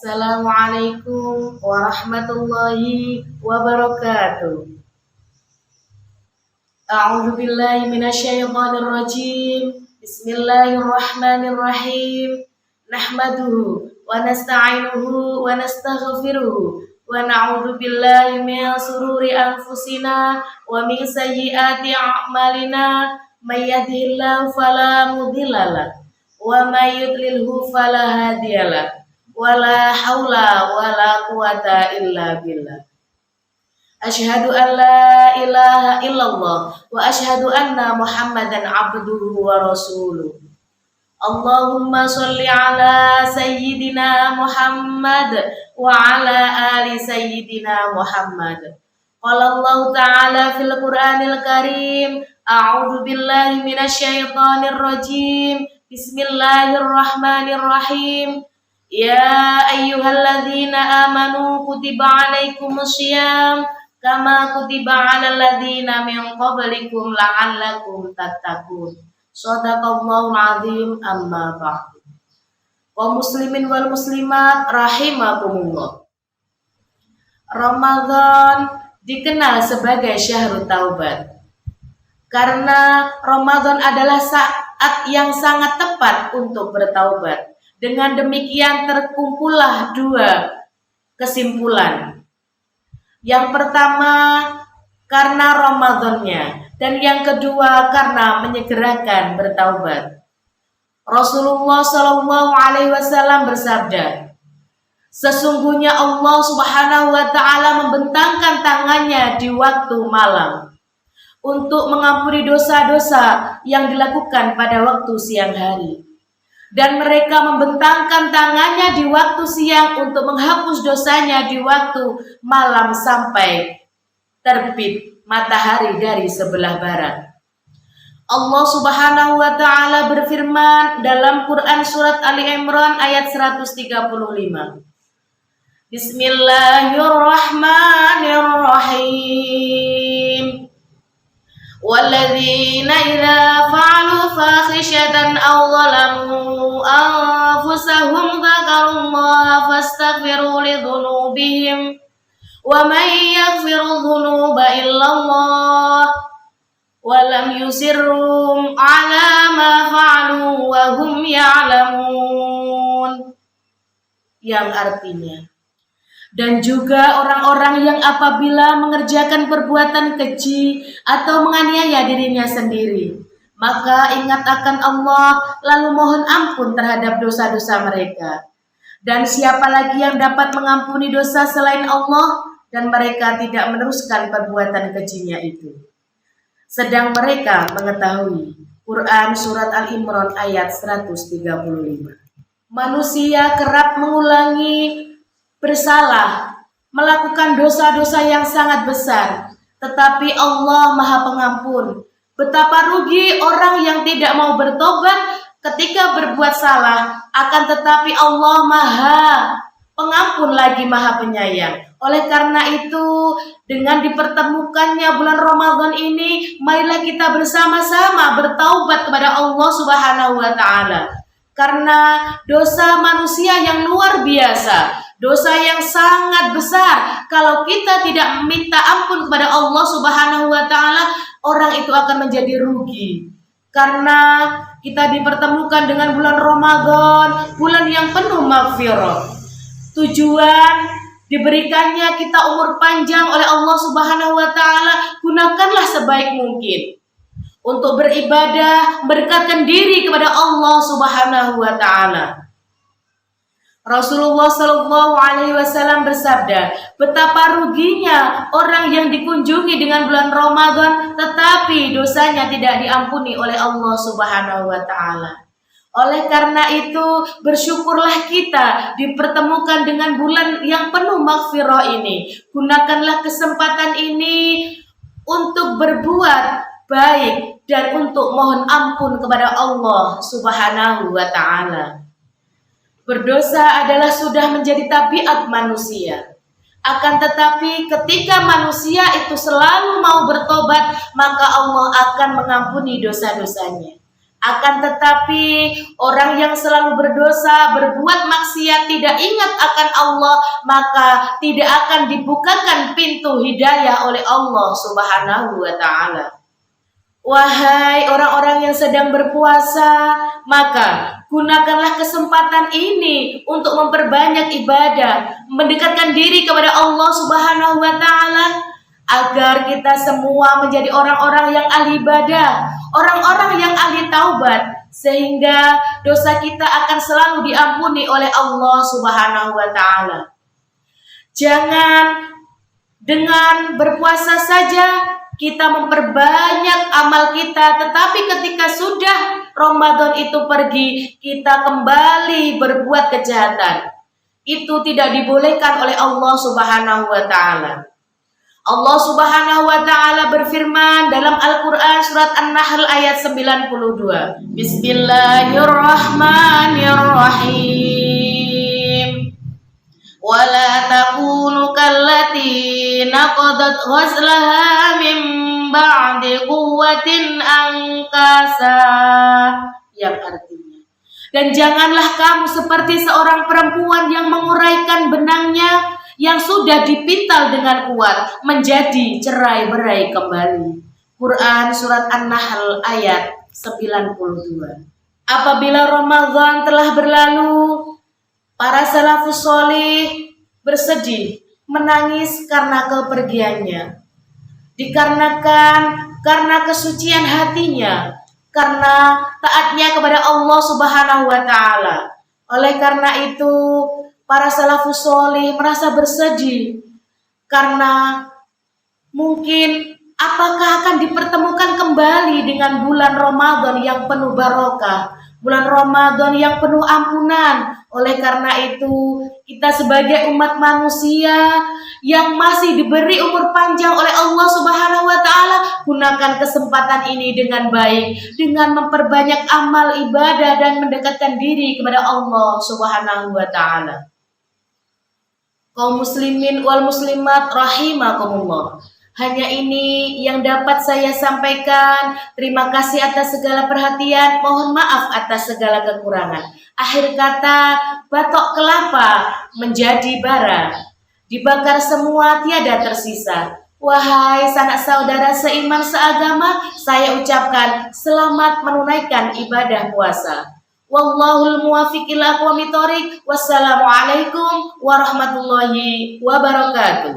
Assalamualaikum warahmatullahi wabarakatuh. A'udzu billahi minasyaitonir rajim. Bismillahirrahmanirrahim. Nahmaduhu wa nasta'inuhu wa nastaghfiruh wa na'udzu billahi min shururi anfusina wa min sayyiati a'malina. May yahdihillahu fala mudhillalah wa may yudlilhu fala hadiyalah. Wala haula wala quwata illa billah. Asyhadu an la ilaha illallah wa asyhadu anna Muhammadan abduhu wa rasuluh. Allahumma sholli ala sayyidina Muhammad wa ala ali sayyidina Muhammad. Qala Allah ta'ala fil Qur'anil Karim, a'udzu billahi minasyaitonir rajim. Bismillahirrahmanirrahim. Ya ayyuhalladzina amanu kutiba alaikumusiyam kama kutiba alal ladzina min qablikum la'allakum tattaqun. Shadaqallahul azim. Amma ba'du. Kaum muslimin wal muslimat rahimakumullah. Ramadan dikenal sebagai syahrut taubat karena Ramadan adalah saat yang sangat tepat untuk bertaubat. Dengan demikian terkumpullah dua kesimpulan. Yang pertama karena Ramadannya, dan yang kedua karena menyegerakan bertaubat. Rasulullah Shallallahu Alaihi Wasallam bersabda, sesungguhnya Allah Subhanahu Wa Taala membentangkan tangannya di waktu malam untuk mengampuni dosa-dosa yang dilakukan pada waktu siang hari. Dan mereka membentangkan tangannya di waktu siang untuk menghapus dosanya di waktu malam sampai terbit matahari dari sebelah barat. Allah Subhanahu wa Ta'ala berfirman dalam Quran surat Ali Imran ayat 135. Bismillahirrahmanirrahim. Walladzina idza fa'alu fakhishatan aw zalamu anfusahum dzakarullaha fastaghfiru lidzunubihim wa may yaghfiru dzunuba illallah wa lam yusirrum 'ala ma fa'alu wa hum ya'lamun. Yang artinya, dan juga orang-orang yang apabila mengerjakan perbuatan keji atau menganiaya dirinya sendiri, maka ingat akan Allah lalu mohon ampun terhadap dosa-dosa mereka. Dan siapa lagi yang dapat mengampuni dosa selain Allah, dan mereka tidak meneruskan perbuatan kejinya itu. Sedang mereka mengetahui. Quran Surat Al-Imran ayat 135. Manusia kerap mengulangi bersalah, melakukan dosa-dosa yang sangat besar, tetapi Allah Maha Pengampun. Betapa rugi orang yang tidak mau bertobat ketika berbuat salah, akan tetapi Allah Maha Pengampun lagi Maha Penyayang. Oleh karena itu, dengan dipertemukannya bulan Ramadan ini, marilah kita bersama-sama bertaubat kepada Allah Subhanahu wa Ta'ala. Karena dosa manusia yang luar biasa, dosa yang sangat besar. Kalau kita tidak meminta ampun kepada Allah Subhanahu wa Ta'ala, orang itu akan menjadi rugi. Karena kita dipertemukan dengan bulan Ramadan, bulan yang penuh maghfirah. Tujuan diberikannya kita umur panjang oleh Allah Subhanahu wa Ta'ala, gunakanlah sebaik mungkin untuk beribadah, mendekatkan diri kepada Allah Subhanahu wa Ta'ala. Rasulullah Shallallahu Alaihi Wasallam bersabda, betapa ruginya orang yang dikunjungi dengan bulan Ramadan tetapi dosanya tidak diampuni oleh Allah Subhanahu wa Ta'ala. Oleh karena itu, bersyukurlah kita dipertemukan dengan bulan yang penuh maghfirah ini. Gunakanlah kesempatan ini untuk berbuat baik dan untuk mohon ampun kepada Allah Subhanahu wa Ta'ala. Berdosa adalah sudah menjadi tabiat manusia. Akan tetapi ketika manusia itu selalu mau bertobat, maka Allah akan mengampuni dosa-dosanya. Akan tetapi orang yang selalu berdosa, berbuat maksiat, tidak ingat akan Allah, maka tidak akan dibukakan pintu hidayah oleh Allah Subhanahu wa taala. Wahai orang-orang yang sedang berpuasa, maka gunakanlah kesempatan ini untuk memperbanyak ibadah, mendekatkan diri kepada Allah Subhanahu wa taala, agar kita semua menjadi orang-orang yang ahli ibadah, orang-orang yang ahli taubat, sehingga dosa kita akan selalu diampuni oleh Allah Subhanahu wa taala. Jangan dengan berpuasa saja kita memperbanyak amal kita, tetapi ketika sudah Ramadan itu pergi, kita kembali berbuat kejahatan. Itu tidak dibolehkan oleh Allah Subhanahu wa taala. Allah Subhanahu wa taala berfirman dalam Al-Qur'an surat An-Nahl ayat 92. Bismillahirrahmanirrahim. Wala takunu kallati naqadat ghazlaha min ba'di quwwatin ankasa, yang artinya, dan janganlah kamu seperti seorang perempuan yang menguraikan benangnya yang sudah dipintal dengan kuat menjadi cerai-berai kembali. Quran surat An-Nahl ayat 92. Apabila Ramadan telah berlalu, para salafus sholih bersedih, menangis karena kepergiannya. Dikarenakan karena kesucian hatinya, karena taatnya kepada Allah Subhanahu wa taala. Oleh karena itu, para salafus sholih merasa bersedih karena mungkin apakah akan dipertemukan kembali dengan bulan Ramadan yang penuh barokah, bulan Ramadan yang penuh ampunan. Oleh karena itu, kita sebagai umat manusia yang masih diberi umur panjang oleh Allah Subhanahu wa taala, gunakan kesempatan ini dengan baik, dengan memperbanyak amal ibadah dan mendekatkan diri kepada Allah Subhanahu wa taala. Kaum muslimin wal muslimat rahimakumullah. Hanya ini yang dapat saya sampaikan. Terima kasih atas segala perhatian. Mohon maaf atas segala kekurangan. Akhir kata, batok kelapa menjadi bara, dibakar semua tiada tersisa. Wahai sanak saudara seiman seagama, saya ucapkan selamat menunaikan ibadah puasa. Wallahul muwaffiq ila aqwamit thoriq. Wassalamualaikum warahmatullahi wabarakatuh.